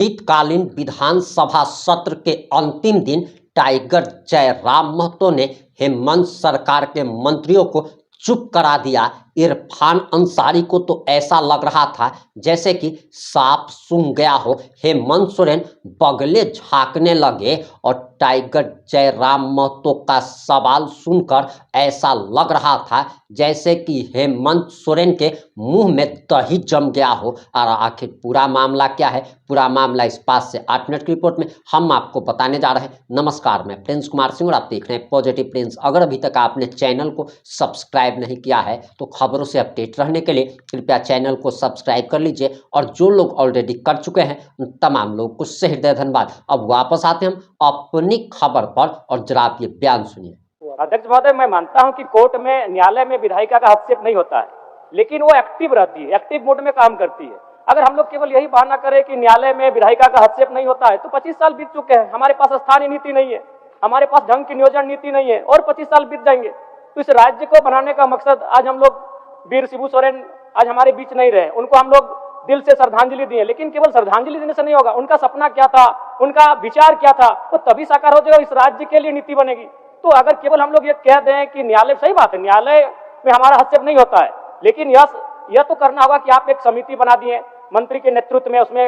शीतकालीन विधानसभा सत्र के अंतिम दिन टाइगर जयराम महतो ने हेमंत सरकार के मंत्रियों को चुप करा दिया। इरफान अंसारी को तो ऐसा लग रहा था जैसे कि सांप सूंघ गया हो। हेमंत सोरेन बगले झांकने लगे और टाइगर जयराम महतो का सवाल सुनकर ऐसा लग रहा था जैसे कि हेमंत सोरेन के मुंह में दही जम गया हो। और आखिर पूरा मामला क्या है, पूरा मामला इस 5 से 8 मिनट की रिपोर्ट में हम आपको बताने जा रहे हैं। नमस्कार, मैं प्रिंस कुमार सिंह और आप देख रहे हैं पॉजिटिव प्रिंस। अगर अभी तक आपने चैनल को सब्सक्राइब नहीं किया है तो खबरों से अपडेट रहने के लिए कृपया चैनल को सब्सक्राइब कर लीजिए। और जो लोग ऑलरेडी कर चुके हैं उन तमाम लोगों को सहृदय धन्यवाद। अब वापस आते हैं हम अपनी खबर पर और जरा आप ये बयान सुनिए। अध्यक्ष महोदय, मैं मानता हूं कि कोर्ट में, न्यायालय में विधायिका का हस्तक्षेप नहीं होता है, लेकिन वो एक्टिव रहती है, एक्टिव मोड में काम करती है। अगर हम लोग केवल यही बहाना करें कि न्यायालय में विधायिका का हस्तक्षेप नहीं होता है तो 25 साल बीत चुके हैं, हमारे पास स्थानीय नीति नहीं है, हमारे पास ढंग की नियोजन नीति नहीं है और 25 साल बीत जाएंगे। तो इस राज्य को बनाने का मकसद, आज हम लोग वीर शिबू सोरेन आज हमारे बीच नहीं रहे, उनको हम लोग दिल से श्रद्धांजलि दिए, लेकिन केवल श्रद्धांजलि देने से नहीं होगा। उनका सपना क्या था, उनका विचार क्या था, वो तभी साकार हो जाएगा, इस राज्य के लिए नीति बनेगी। तो अगर केवल हम लोग ये कह दें कि न्यायालय, सही बात है न्यायालय में हमारा हस्तक्षेप नहीं होता है, लेकिन यह तो करना होगा कि आप एक समिति बना दिए मंत्री के नेतृत्व में, उसमें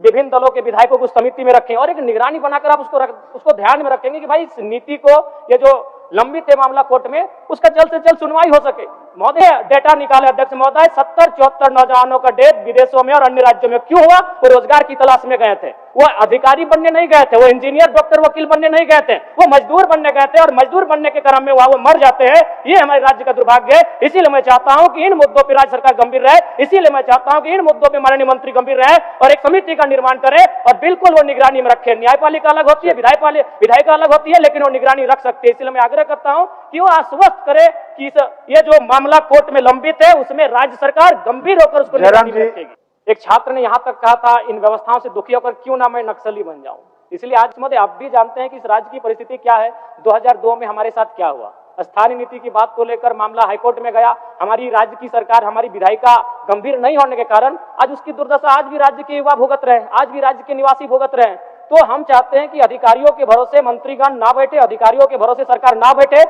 विभिन्न दलों के विधायकों को समिति में रखें और एक निगरानी बनाकर आप उसको ध्यान में रखेंगे कि भाई इस नीति को, ये जो लंबित है मामला कोर्ट में, उसका जल्द से जल्द सुनवाई हो सके। महोदय, डेटा निकाले अध्यक्ष महोदय, 70-74 नौजवानों का डेथ विदेशों में और अन्य राज्यों में क्यों हुआ? वो रोजगार की तलाश में गए थे, वो अधिकारी बनने नहीं गए थे, वो इंजीनियर, डॉक्टर, वकील बनने नहीं गए थे, वो मजदूर बनने गए थे और मजदूर बनने के क्रम में वहां वो मर जाते हैं। ये हमारे राज्य का दुर्भाग्य है। इसीलिए मैं चाहता हूं कि इन मुद्दों पर राज्य सरकार गंभीर रहे, इसीलिए मैं चाहता हूं कि इन मुद्दों पर माननीय मंत्री गंभीर रहे और एक समिति का निर्माण करे और बिल्कुल वो निगरानी में रखे। न्यायपालिका अलग होती है, विधायिका अलग होती है, लेकिन वो निगरानी रख सकती है। इसलिए मैं आग्रह करता हूं कि वो आश्वस्त करे कि ये जो मामला कोर्ट में लंबित है उसमें राज्य सरकार गंभीर होकर उसको निगरानी में रखेगी। एक छात्र ने यहां तक कहा था, इन व्यवस्थाओं से दुखी होकर क्यों ना मैं नक्सली बन जाऊं। इसलिए आज महोदय आप भी जानते हैं कि इस राज्य की परिस्थिति क्या है। 2002 में हमारे साथ क्या हुआ, स्थानीय नीति की बात को लेकर मामला हाईकोर्ट में गया, हमारी राज्य की सरकार, हमारी विधायिका गंभीर नहीं होने के कारण आज उसकी दुर्दशा आज भी राज्य के युवा भुगत रहे हैं, आज भी राज्य के निवासी भुगत रहे हैं। तो हम चाहते हैं कि अधिकारियों के भरोसे मंत्रीगण ना बैठे, अधिकारियों के भरोसे सरकार ना बैठे।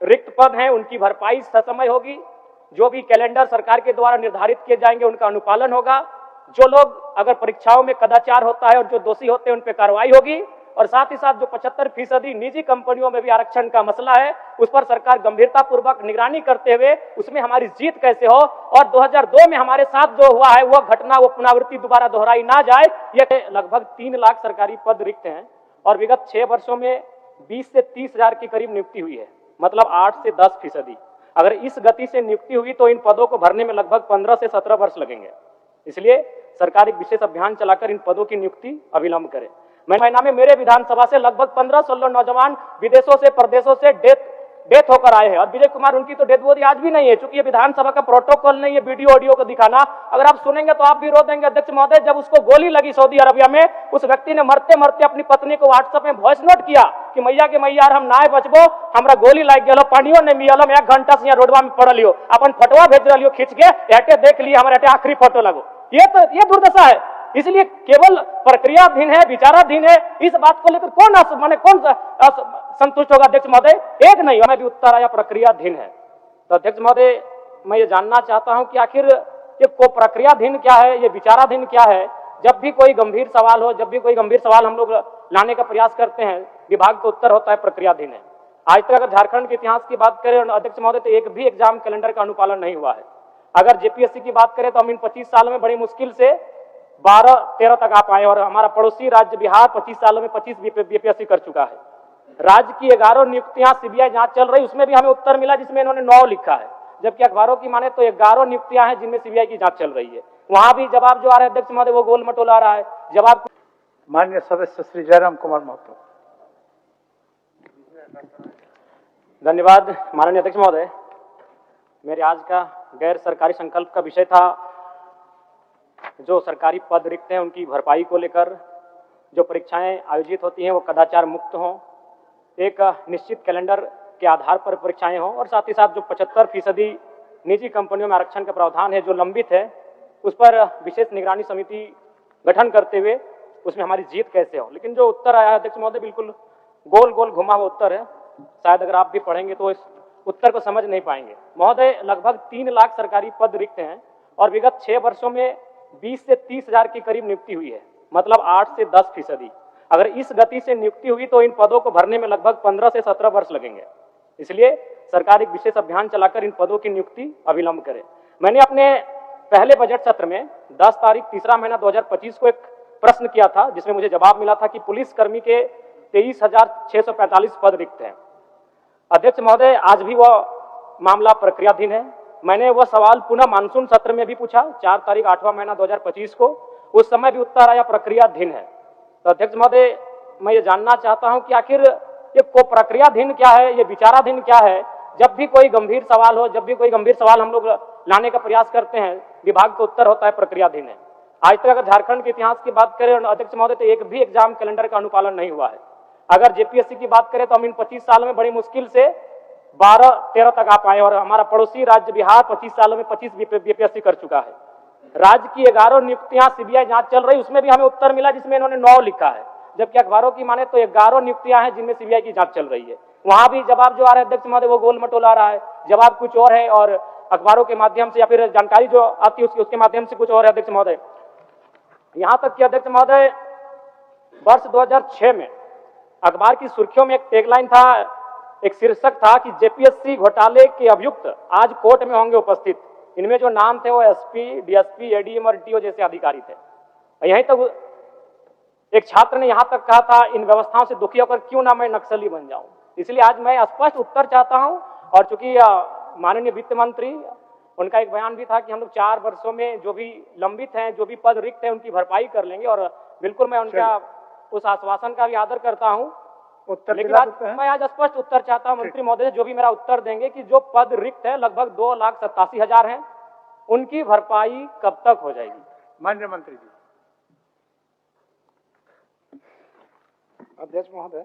रिक्त पद हैं उनकी भरपाई ससमय होगी, जो भी कैलेंडर सरकार के द्वारा निर्धारित किए जाएंगे उनका अनुपालन होगा। जो लोग अगर परीक्षाओं में कदाचार होता है और जो दोषी होते हैं उन पर कार्रवाई होगी। और साथ ही साथ जो 75% निजी कंपनियों में भी आरक्षण का मसला है उस पर सरकार गंभीरता पूर्वक निगरानी करते हुए उसमें हमारी जीत कैसे हो और 2002 में हमारे साथ जो हुआ है वो घटना, वो पुनरावृत्ति दोबारा दोहराई ना जाए। ये लगभग 3 लाख सरकारी पद रिक्त हैं और विगत 6 वर्षों में 20 से 30 हजार के करीब नियुक्ति हुई है, मतलब 8 से 10%। अगर इस गति से नियुक्ति हुई तो इन पदों को भरने में लगभग 15 से 17 वर्ष लगेंगे। इसलिए सरकार एक विशेष अभियान चलाकर इन पदों की नियुक्ति अविलंब करे। महीना में मेरे विधानसभा से लगभग 15-16 नौजवान विदेशों से, प्रदेशों से डेथ होकर आए हैं और विजय कुमार उनकी तो डेथ बॉडी आज भी नहीं है, क्योंकि ये विधानसभा का प्रोटोकॉल नहीं है वीडियो ऑडियो को दिखाना। अगर आप सुनेंगे तो आप भी रो देंगे अध्यक्ष महोदय। जब उसको गोली लगी सऊदी अरबिया में, उस व्यक्ति ने मरते मरते अपनी पत्नी को व्हाट्सएप में वॉइस नोट किया कि मैया के मैया हम नाय बचबो, हमरा गोली लग गया, पानियो नहीं मिलल, 1 घंटा से यहाँ रोडवा में पड़ लियो, अपन फोटोवा भेज रही खींच के, एटे देख लिया हमारे आखिरी फोटो लगो। ये दुर्दशा है। इसलिए केवल प्रक्रियाधीन है, विचाराधीन है, इस बात को लेकर कौन संतुष्ट होगा अध्यक्ष महोदय? एक नहीं, हमें भी उत्तर आया प्रक्रियाधीन है। तो अध्यक्ष महोदय, मैं ये जानना चाहता हूं कि आखिर ये को प्रक्रियाधीन क्या है, ये विचाराधीन क्या है? जब भी कोई गंभीर सवाल हो, जब भी कोई गंभीर सवाल हम लोग लाने का प्रयास करते हैं, विभाग का उत्तर होता है प्रक्रियाधीन है। आज तक अगर झारखंड के इतिहास की बात करें अध्यक्ष महोदय तो एक भी एग्जाम कैलेंडर का अनुपालन नहीं हुआ है। अगर जेपीएससी की बात करें तो हम इन 25 सालों में बड़ी मुश्किल से 12-13 तक आ पाए और हमारा पड़ोसी राज्य बिहार 25 सालों में 25 बीपीएससी कर चुका है। राज्य की 11 नियुक्तियां सीबीआई जांच चल रही, उसमें भी हमें उत्तर मिला जिसमें इन्होंने 9 लिखा है, जबकि अखबारों की माने तो 11 नियुक्तियां हैं जिनमें सीबीआई की जांच चल रही है। वहां भी जवाब जो आ रहा है अध्यक्ष महोदय वो गोल मटोल आ रहा है जवाब। माननीय सदस्य श्री जयराम कुमार महतो। धन्यवाद माननीय अध्यक्ष महोदय। मेरे आज का गैर सरकारी संकल्प का विषय था जो सरकारी पद रिक्त हैं उनकी भरपाई को लेकर। जो परीक्षाएं आयोजित होती हैं वो कदाचार मुक्त हों, एक निश्चित कैलेंडर के आधार पर परीक्षाएं हों और साथ ही साथ जो 75% निजी कंपनियों में आरक्षण का प्रावधान है जो लंबित है उस पर विशेष निगरानी समिति गठन करते हुए उसमें हमारी जीत कैसे हो। लेकिन जो उत्तर आया अध्यक्ष महोदय बिल्कुल गोल गोल घुमा हुआ उत्तर है, शायद अगर आप भी पढ़ेंगे तो इस उत्तर को समझ नहीं पाएंगे। महोदय, लगभग 3 लाख सरकारी पद रिक्त हैं और विगत 6 वर्षों में 20 से 30 हजार के करीब नियुक्ति हुई है, मतलब 8 से 10%। अगर इस गति से नियुक्ति हुई तो इन पदों को भरने में लगभग 15 से 17 वर्ष लगेंगे। इसलिए सरकार एक विशेष अभियान चलाकर इन पदों की नियुक्ति अविलंब करे। मैंने अपने पहले बजट सत्र में 10 तारीख तीसरा महीना 2025 को एक प्रश्न किया था, जिसमें मुझे जवाब मिला था कि पुलिसकर्मी के 23,645 पद रिक्त हैं। अध्यक्ष महोदय, आज भी वह मामला प्रक्रियाधीन है। मैंने वह सवाल पुनः मानसून सत्र में भी पूछा 4 तारीख 8वां महीना 2025 को, उस समय भी उत्तर आया प्रक्रियाधीन है। तो अध्यक्ष महोदय, मैं ये जानना चाहता हूं कि आखिर ये प्रक्रियाधीन क्या है, ये विचाराधीन क्या है। जब भी कोई गंभीर सवाल हो, जब भी कोई गंभीर सवाल हम लोग लाने का प्रयास करते हैं, विभाग का उत्तर होता है प्रक्रियाधीन है। आज तक अगर झारखंड के इतिहास की बात करें अध्यक्ष महोदय, तो एक भी एग्जाम कैलेंडर का अनुपालन नहीं हुआ है। अगर जेपीएससी की बात करें तो हम इन 25 साल में बड़ी मुश्किल से 12-13 तक आ पाए, और हमारा पड़ोसी राज्य बिहार 25 सालों में 25 बीपीएससी कर चुका है। राज्य की 11 नियुक्तियां सीबीआई जांच चल रही, उसमें भी हमें उत्तर मिला जिसमें इन्होंने 9 लिखा है, जबकि अखबारों की माने तो 11 नियुक्तियां हैं जिनमें सीबीआई की जांच चल रही है। वहां भी जवाब जो आ रहा है अध्यक्ष महोदय वो गोल मटोल आ रहा है, जवाब कुछ और है और अखबारों के माध्यम से या फिर जानकारी जो आती है उसके माध्यम से कुछ और है अध्यक्ष महोदय। यहां तक कि अध्यक्ष महोदय, वर्ष 2006 में अखबार की सुर्खियों में एक टैगलाइन था, एक शीर्षक था कि जेपीएससी घोटाले के अभियुक्त आज कोर्ट में होंगे उपस्थित। इनमें जो नाम थे वो एसपी, डीएसपी, एडीएम और टीओ जैसे अधिकारी थे। यहीं तक एक छात्र ने यहां तक कहा था, इन व्यवस्थाओं से दुखी होकर क्यों ना मैं नक्सली बन जाऊं। इसलिए आज मैं स्पष्ट उत्तर चाहता हूं, और चूंकि माननीय वित्त मंत्री, उनका एक बयान भी था कि हम लोग 4 वर्षों में जो भी लंबित हैं, जो भी पद रिक्त हैं, उनकी भरपाई कर लेंगे, और बिल्कुल मैं उनका उस आश्वासन का भी आदर करता हूं। उत्तर लेकिन आज मैं आज स्पष्ट उत्तर चाहता हूं मंत्री महोदय, जो भी मेरा उत्तर देंगे कि जो पद रिक्त है लगभग 2,87,000 हैं, उनकी भरपाई कब तक हो जाएगी। माननीय मंत्री जी। अध्यक्ष महोदय,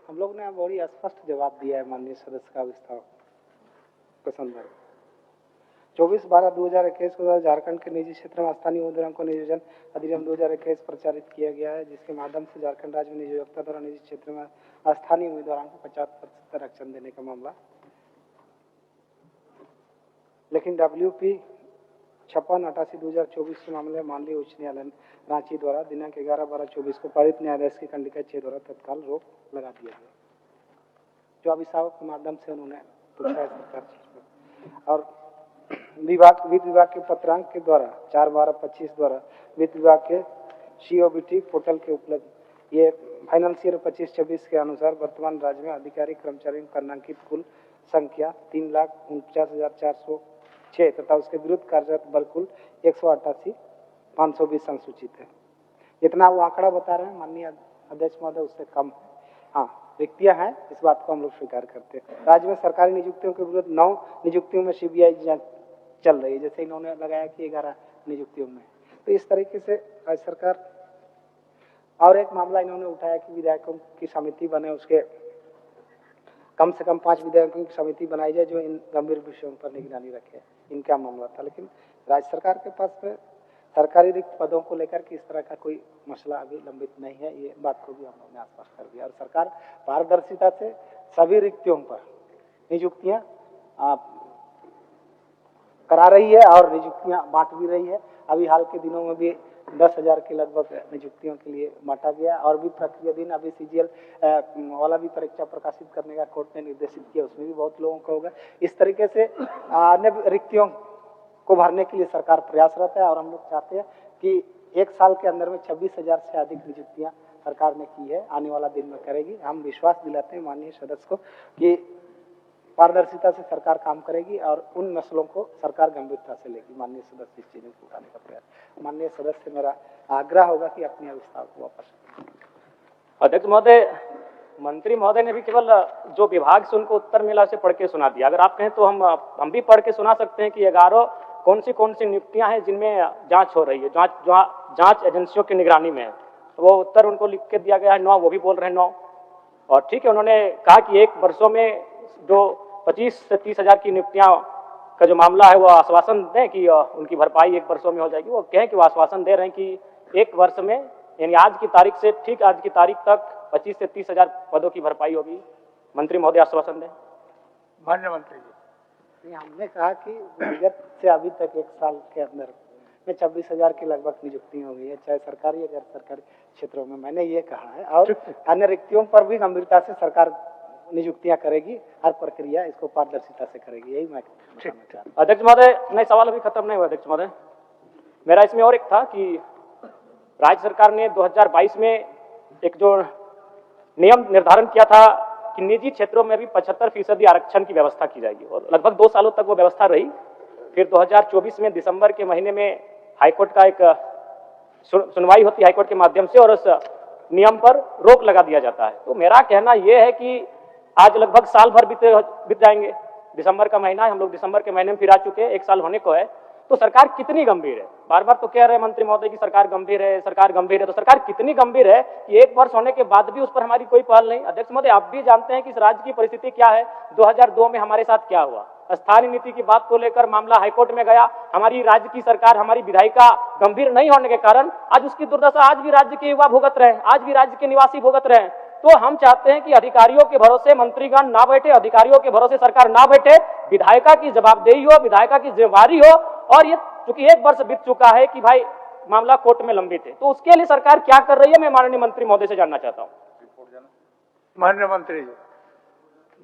हम लोग ने बड़ी स्पष्ट जवाब दिया है माननीय सदस्य का विस्तार के संदर्भ। 24/12/2021 को झारखंड के निजी क्षेत्र में स्थानीय उम्मीदवारों को नियोजन अधिनियम 2021 प्रचारित किया गया है, जिसके माध्यम से झारखंड राज्य में नियोक्ता द्वारा निजी क्षेत्र में स्थानीय उम्मीदवारों को 50% आरक्षण देने का मामला। लेकिन WP 56/88/2024 के मामले में माननीय उच्च न्यायालय रांची द्वारा दिनांक 11/12/24 को पारित न्यायाधीश की खंडिका 6 द्वारा तत्काल रोक लगा दिया गया, जो अभिभावक के माध्यम से उन्होंने पूछा है सरकार से। और वित्त विभाग के पत्रांक के द्वारा 4/12/25 द्वारा वित्त विभाग के COBT पोर्टल के उपलब्ध ये फाइनेंशियल 25-26 के अनुसार वर्तमान राज्य में अधिकारी कर्मचारियों का नामांकित कुल संख्या 3,49,406 तथा उसके विरुद्ध कार्यरत बल कुल 188,520 संसूचित है। जितना वो आंकड़ा बता रहे हैं माननीय अध्यक्ष महोदय, उससे कम है। हाँ, रिक्तियां हैं, इस बात को हम लोग स्वीकार करते हैं। राज्य में सरकारी नियुक्तियों के विरुद्ध 9 नियुक्तियों में सीबीआई जांच चल रही है, जैसे इन्होंने लगाया कि 11 नियुक्तियों में। तो इस तरीके से राज्य सरकार, और एक मामला इन्होंने उठाया कि विधायकों की समिति बने, उसके कम से कम 5 विधायकों की समिति बनाई जाए जो इन गंभीर विषयों पर निगरानी रखे। इनका मामला था, लेकिन राज्य सरकार के पास में सरकारी रिक्त पदों को लेकर के इस तरह का कोई मसला अभी लंबित नहीं है। ये बात को भी हम लोगों ने स्पष्ट कर दिया, और सरकार पारदर्शिता से सभी रिक्तियों पर नियुक्तियां करा रही है और नियुक्तियां बांट भी रही है। अभी हाल के दिनों में भी 10,000 के लगभग नियुक्तियों के लिए बांटा गया, और भी प्रतिदिन अभी CGL वाला भी परीक्षा प्रकाशित करने का कोर्ट ने निर्देशित किया, उसमें भी बहुत लोगों को होगा। इस तरीके से अन्य रिक्तियों को भरने के लिए सरकार प्रयासरत है, और हम लोग चाहते हैं कि 1 साल के अंदर में 26,000 से अधिक नियुक्तियां सरकार ने की है, आने वाला दिन में करेगी। हम विश्वास दिलाते हैं माननीय सदस्य को कि पारदर्शिता से सरकार काम करेगी और उन मसलों को सरकार गंभीरता से लेगी। माननीय सदस्य इस चीजों को उठाने का प्रयास, माननीय सदस्य से मेरा आग्रह होगा कि अपनी अवस्था को वापस। अध्यक्ष महोदय, मंत्री महोदय ने भी केवल जो विभाग से उनको उत्तर मिला उसे पढ़ के सुना दिया। अगर आप कहें तो हम भी पढ़ के सुना सकते हैं कि 11 कौन सी नियुक्तियां हैं जिनमें जांच हो रही है, जांच एजेंसियों की निगरानी में है। वो उत्तर उनको लिख के दिया गया है 9, वो भी बोल रहे हैं 9। और ठीक है, उन्होंने कहा कि 1 वर्षों में जो 25 से 30,000 की नियुक्तियां का जो मामला है वो आश्वासन दें कि उनकी भरपाई 1 वर्षों में हो जाएगी। वो कहें कि वो आश्वासन दे रहे हैं कि 1 वर्ष में यानी आज की तारीख से ठीक आज की तारीख तक 25 से 30 हजार पदों की भरपाई होगी। मंत्री महोदय आश्वासन दें। माननीय मंत्री जी। हमने कहा कि विगत से अभी तक 1 साल के अंदर में 26,000 की लगभग नियुक्तियां हो गई है, चाहे सरकारी या गैर सरकारी क्षेत्रों में। मैंने ये कहा है और अन्य रिक्तियों पर भी गंभीरता से सरकार नियुक्तियां करेगी, हर प्रक्रिया इसको पारदर्शिता से करेगी, यही मैं बताना चाह रहा हूं। अध्यक्ष महोदय, नहीं सवाल अभी खत्म नहीं हुआ। अध्यक्ष महोदय, मेरा इसमें और एक था कि राज्य सरकार ने 2022 में एक जो नियम निर्धारण किया था कि निजी क्षेत्रों में भी 75% आरक्षण की व्यवस्था की जाएगी, और लगभग 2 सालों तक वो व्यवस्था रही। फिर 2024 में दिसंबर के महीने में हाईकोर्ट का एक सुनवाई होती है हाईकोर्ट के माध्यम से, और उस नियम पर रोक लगा दिया जाता है। तो मेरा कहना यह है कि आज लगभग साल भर बीत जाएंगे, दिसंबर का महीना है, हम लोग दिसंबर के महीने में फिर आ चुके हैं, 1 साल होने को है। तो सरकार कितनी गंभीर है? बार बार तो कह रहे हैं मंत्री महोदय की सरकार गंभीर है, सरकार गंभीर है। तो सरकार कितनी गंभीर है कि 1 वर्ष होने के बाद भी उस पर हमारी कोई पहल नहीं? अध्यक्ष महोदय, आप भी जानते हैं कि इस राज्य की परिस्थिति क्या है। 2002 में हमारे साथ क्या हुआ, स्थानीय नीति की बात को लेकर मामला हाईकोर्ट में गया। हमारी राज्य की सरकार, हमारी विधायिका गंभीर नहीं होने के कारण आज उसकी दुर्दशा आज भी राज्य के युवा भुगत रहे हैं, आज भी राज्य के निवासी भुगत रहे हैं। तो हम चाहते हैं कि अधिकारियों के भरोसे मंत्रीगण ना बैठे, अधिकारियों के भरोसे सरकार ना बैठे, विधायिका की जवाबदेही हो, विधायिका की जिम्मेवारी हो। और ये चूंकि 1 वर्ष बीत चुका है कि भाई मामला कोर्ट में लंबित है, तो उसके लिए सरकार क्या कर रही है, मैं माननीय मंत्री महोदय से जानना चाहता हूँ। माननीय मंत्री जी।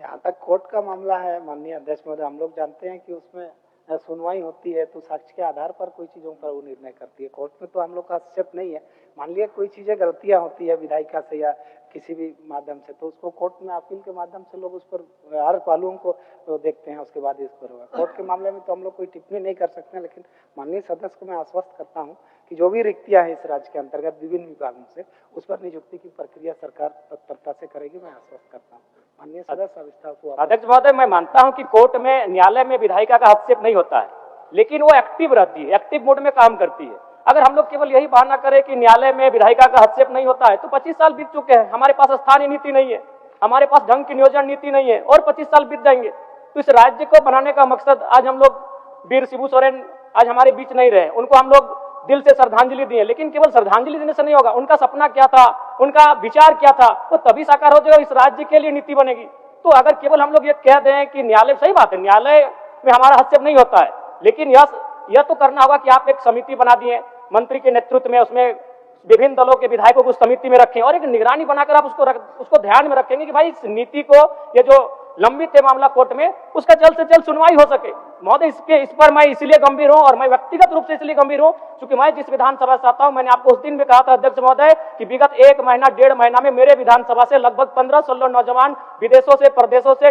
यहाँ तक कोर्ट का मामला है माननीय अध्यक्ष महोदय, हम लोग जानते हैं कि उसमें सुनवाई होती है तो साक्ष्य के आधार पर कोई चीजों पर वो निर्णय करती है। कोर्ट में तो हम लोग का हस्तक्षेप नहीं है। मान लिया कोई चीजें गलतियां होती है विधायिका से या किसी भी माध्यम से, तो उसको कोर्ट में अपील के माध्यम से लोग उस पर हर पहलुओं को देखते हैं, उसके बाद इस पर होगा। कोर्ट के मामले में तो हम लोग कोई टिप्पणी नहीं कर सकते हैं, लेकिन माननीय सदस्य को मैं आश्वस्त करता हूँ कि जो भी रिक्तियां हैं इस राज्य के अंतर्गत विभिन्न विभागों से, उस पर नियुक्ति की प्रक्रिया सरकार तत्परता से करेगी, मैं आश्वस्त करता हूँ। माननीय सदस्य अविस्तार को। अध्यक्ष महोदय, मैं मानता हूं कि कोर्ट में, न्यायालय में विधायिका का हस्तक्षेप नहीं होता है, लेकिन वो एक्टिव रहती है, एक्टिव मोड में काम करती है। अगर हम लोग केवल यही बहाना करें कि न्यायालय में विधायिका का हस्तक्षेप नहीं होता है, तो 25 साल बीत चुके हैं, हमारे पास स्थानीय नीति नहीं है, हमारे पास ढंग की नियोजन नीति नहीं है, और 25 साल बीत जाएंगे। तो इस राज्य को बनाने का मकसद, आज हम लोग वीर शिबू सोरेन आज हमारे बीच नहीं रहे, उनको हम लोग दिल से श्रद्धांजलि दिए, लेकिन केवल श्रद्धांजलि देने से नहीं होगा। उनका सपना क्या था, उनका विचार क्या था, वो तभी साकार हो जाएगा, इस राज्य के लिए नीति बनेगी। तो अगर केवल हम लोग ये कह दें कि न्यायालय, सही बात है न्यायालय में हमारा हस्तक्षेप नहीं होता है, लेकिन यह तो करना होगा कि आप एक समिति बना दिए मंत्री के नेतृत्व में, उसमें विभिन्न दलों के विधायकों को उस समिति में रखें और एक निगरानी बनाकर आप उसको ध्यान में रखेंगे कि भाई इस नीति को, ये जो लंबित है मामला कोर्ट में, उसका जल्द से जल्द सुनवाई हो सके। महोदय, इस पर मैं इसलिए गंभीर हूं, और मैं व्यक्तिगत रूप से इसलिए गंभीर हूं क्योंकि मैं जिस विधानसभा से आता हूं, मैंने आपको उस दिन भी कहा था अध्यक्ष महोदय कि विगत 1 महीना 1.5 महीना में मेरे विधानसभा से लगभग 15-16 नौजवान विदेशों से, प्रदेशों से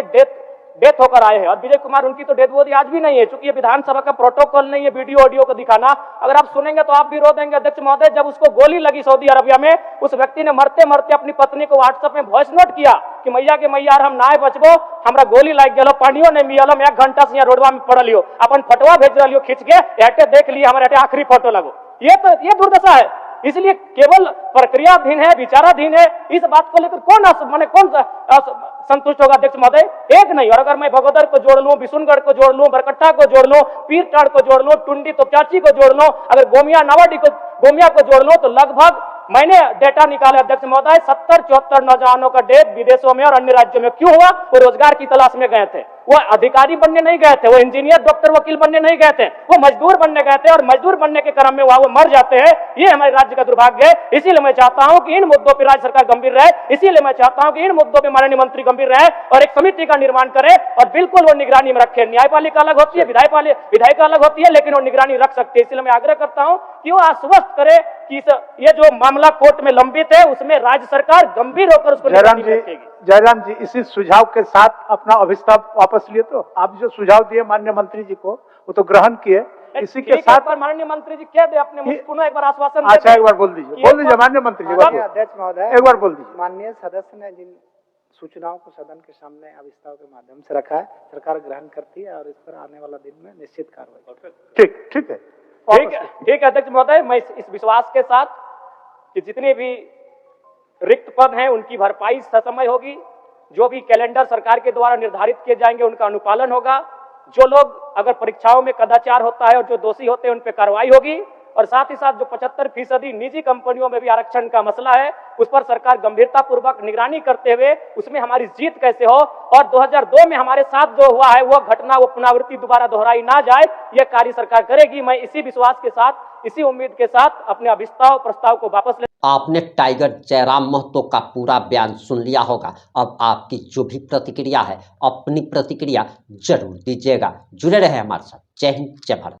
डेथ होकर आए हैं, और विजय कुमार उनकी तो डेथ बॉडी आज भी नहीं है, क्योंकि ये विधानसभा का प्रोटोकॉल नहीं है वीडियो ऑडियो को दिखाना। अगर आप सुनेंगे तो आप भी रो देंगे अध्यक्ष महोदय। जब उसको गोली लगी सऊदी अरबिया में, उस व्यक्ति ने मरते मरते अपनी पत्नी को व्हाट्सएप में वॉइस नोट किया कि मैया के मैया हम नाय बचबो, हमरा गोली लग गया, पानियो नहीं मिलल, 1 घंटा से यहाँ रोडवा में पड़ लियो, अपन फोटोवा भेज रही खींच के, एटे देख लिए हमारे आखिरी फोटो लगो। ये दुर्दशा है। इसलिए केवल प्रक्रियाधीन है, विचाराधीन है, इस बात को लेकर कौन संतुष्ट होगा अध्यक्ष महोदय? एक नहीं। और अगर मैं भगोदर को जोड़ लूं, बिशुनगढ़ को जोड़ लूं, बरकट्टा को जोड़ लूं, पीरटाड़ को जोड़ लूं, टुंडी तोपचाची को जोड़ लूं, अगर गोमिया को जोड़ लूं, तो लगभग मैंने डेटा निकाला अध्यक्ष महोदय, 70-74 नौजवानों का डेथ विदेशों में और अन्य राज्यों में। क्यों हुआ? वो रोजगार की तलाश में गए थे, वो अधिकारी बनने नहीं गए थे, वो इंजीनियर, डॉक्टर, वकील बनने नहीं गए थे, वो मजदूर बनने गए थे, और मजदूर बनने के क्रम में वो मर जाते हैं। ये हमारे राज्य का दुर्भाग्य है। इसीलिए मैं चाहता हूं कि इन मुद्दों पर राज्य सरकार गंभीर रहे, इसीलिए मैं चाहता हूं कि इन मुद्दों पर माननीय मंत्री गंभीर रहे और एक समिति का निर्माण करे और बिल्कुल वो निगरानी में रखे। न्यायपालिका अलग होती है, विधायिका अलग होती है, लेकिन वो निगरानी रख सकती है। इसलिए मैं आग्रह करता हूं कि वो आश्वस्त करे कि ये जो मामला कोर्ट में लंबित है, उसमें राज्य सरकार गंभीर होकर उसको निगरानी में रखेगी। जयराम जी, इसी सुझाव के साथ अपना अभिस्ताव वापस लिए, तो आप जो सुझाव दिए माननीय मंत्री जी को, वो तो ग्रहण किए। इसी के साथ माननीय मंत्री जी कह दे अपने मुझ पुनः एक बार आश्वासन। अच्छा, एक बार बोल दीजिए माननीय मंत्री जी। अध्यक्ष महोदय, एक बार बोल दीजिए। माननीय सदस्य ने जिन सूचनाओं को सदन के सामने अविस्तार के माध्यम से रखा है, सरकार ग्रहण करती है और इस पर आने वाला दिन में निश्चित कार्रवाई। ठीक है ठीक है अध्यक्ष महोदय, मैं इस विश्वास के साथ कि जितने भी रिक्त पद हैं उनकी भरपाई ससमय होगी, जो भी कैलेंडर सरकार के द्वारा निर्धारित किए जाएंगे उनका अनुपालन होगा, जो लोग अगर परीक्षाओं में कदाचार होता है और जो दोषी होते हैं उन पर कार्रवाई होगी, और साथ ही साथ जो 75% निजी कंपनियों में भी आरक्षण का मसला है, उस पर सरकार गंभीरता पूर्वक निगरानी करते हुए उसमें हमारी जीत कैसे हो और 2002 में हमारे साथ जो हुआ है वो घटना, वो पुनरावृत्ति दोबारा दोहराई ना जाए, यह कार्य सरकार करेगी। मैं इसी विश्वास के साथ, इसी उम्मीद के साथ अपने अभिस्ताव प्रस्ताव को वापस ले। आपने टाइगर जयराम महतो का पूरा बयान सुन लिया होगा। अब आपकी जो भी प्रतिक्रिया है, अपनी प्रतिक्रिया जरूर दीजिएगा। जुड़े रहे हमारे साथ। जय हिंद, जय भारत।